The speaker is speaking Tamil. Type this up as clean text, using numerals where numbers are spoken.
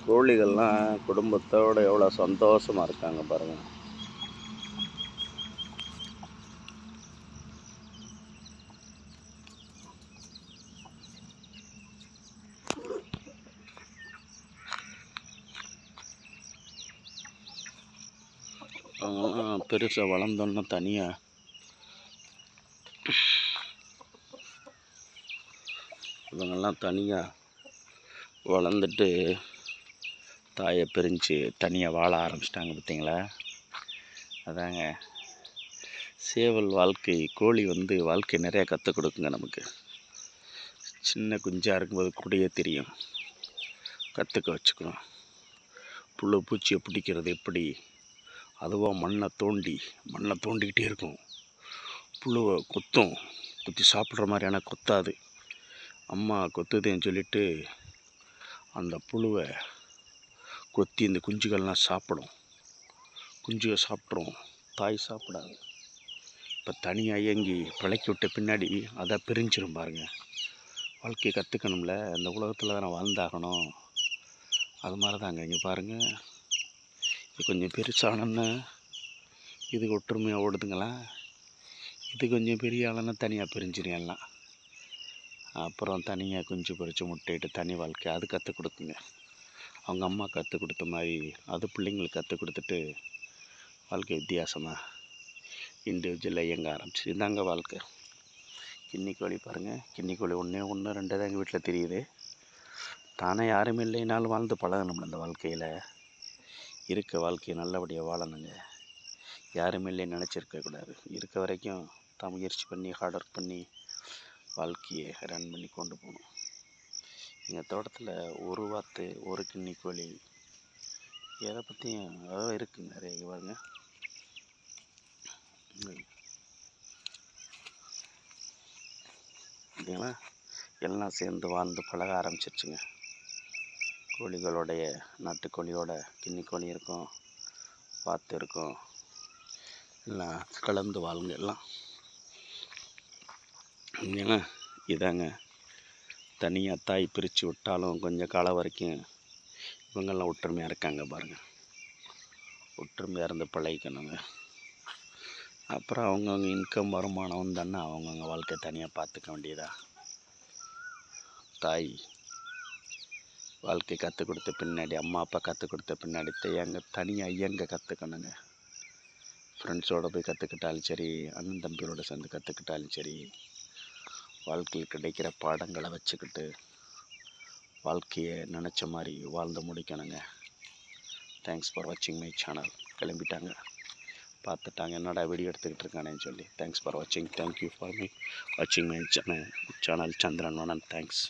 கோழிகள்லாம் குடும்பத்தோடு எவ்வளோ சந்தோஷமாக இருக்காங்க பாருங்கள். பெருசாக வளர்ந்தோன்னா தனியாக இவங்கெல்லாம் தனியாக வளர்ந்துட்டு தாயை பிரிஞ்சு தனியாக வாழ ஆரம்பிச்சிட்டாங்க பார்த்தீங்களா. அதாங்க சேவல் வாழ்க்கை. கோழி வாழ்க்கை நிறையா கற்றுக் கொடுக்குங்க நமக்கு. சின்ன குஞ்சாக இருக்கும்போது கூடயே தெரியும், கற்றுக்க வச்சுக்கணும். புழு பூச்சியை பிடிக்கிறது எப்படி, அதுவாக மண்ணை தோண்டிக்கிட்டே இருக்கும். புழுவை குத்தி சாப்பிட்ற மாதிரியான கொத்தாது. அம்மா கொத்துதுன்னு சொல்லிட்டு அந்த புழுவை கொத்தி இந்த குஞ்சுகள்லாம் சாப்பிடும். குஞ்சுகள் சாப்பிட்ரும், தாய் சாப்பிடாது. இப்போ தனியாக இயங்கி பிழைக்கி விட்ட பின்னாடி அதை பிரிஞ்சிடும் பாருங்கள். வாழ்க்கையை கற்றுக்கணும்ல, அந்த உலகத்தில் தானே வாழ்ந்தாகணும். அது மாதிரி தாங்க இங்கே பாருங்கள். இது கொஞ்சம் பெருசானோன்னு இது ஒற்றுமையாக ஓடுதுங்களா. இது கொஞ்சம் பெரிய ஆளுன்னா தனியாக பிரிஞ்சிடும் எல்லாம். அப்புறம் தனியாக குஞ்சு பொறிச்சு முட்டையிட்டு தனி வாழ்க்கை அது கற்றுக் கொடுக்குங்க. அவங்க அம்மா கற்றுக் கொடுத்த மாதிரி அது பிள்ளைங்களுக்கு கற்றுக் கொடுத்துட்டு வாழ்க்கை வித்தியாசமாக இண்டிவிஜுவலாக இயங்க ஆரம்பிச்சு. இதாங்க வாழ்க்கை. கின்னி கோழி பாருங்கள். கின்னி கோழி ஒன்று ரெண்டு தான் எங்கள் வீட்டில் தெரியுது. தானே யாருமே இல்லைனாலும் வாழ்ந்து பழகணும். அந்த வாழ்க்கையில் இருக்க வாழ்க்கையை நல்லபடியாக வாழணுங்க. யாருமே இல்லைன்னு நினச்சிருக்கக்கூடாது. இருக்க வரைக்கும் தான் முயற்சி பண்ணி ஹார்ட் ஒர்க் பண்ணி வாழ்க்கையை ரன் பண்ணி கொண்டு போகணும். எங்கள் தோட்டத்தில் ஒரு வாத்து ஒரு கின்னி கோழி எதை பற்றியும் அதாவது இருக்குங்க நிறைய. பாருங்க பார்த்தீங்களா, எல்லாம் சேர்ந்து வாழ்ந்து பழக ஆரம்பிச்சிருச்சுங்க. கோழிகளோடைய நாட்டுக்கோழியோட கின்னி கோழி இருக்கும், வாத்து இருக்கும், எல்லாம் கலந்து வாழுங்க எல்லாம். ஏன்னா இதாங்க தனியாக தாய் பிரித்து விட்டாலும் கொஞ்சம் காலம் வரைக்கும் இவங்கெல்லாம் ஒற்றுமையாக இருக்காங்க பாருங்கள். ஒற்றுமையாக இருந்து பழகிக்கணுங்க. அப்புறம் அவங்கவுங்க இன்கம் வருமானம் வந்தோன்னா அவங்கவுங்க வாழ்க்கை தனியாக பார்த்துக்க வேண்டியதா. தாய் வாழ்க்கை கற்றுக் கொடுத்த பின்னாடி, அம்மா அப்பா கற்றுக் கொடுத்த பின்னாடி தனியாக இயங்க கற்றுக்கணுங்க. ஃப்ரெண்ட்ஸோடு போய் கற்றுக்கிட்டாலும் சரி, அண்ணன் தம்பியோடு சேர்ந்து கற்றுக்கிட்டாலும் சரி, வாழ்க்கையில் கிடைக்கிற பாடங்களை வச்சுக்கிட்டு வாழ்க்கையை நினச்ச மாதிரி வாழ்ந்து முடிக்கணுங்க. தேங்க்ஸ் ஃபார் வாட்சிங் மை சேனல். கிளம்பிட்டாங்க, பார்த்துட்டாங்க என்னடா வீடியோ எடுத்துக்கிட்டு இருக்கானேன்னு சொல்லி. தேங்க்ஸ் ஃபார் வாட்சிங். தேங்க்யூ ஃபார் வாட்சிங் மை சேனல் சந்திரன் வனன். தேங்க்ஸ்.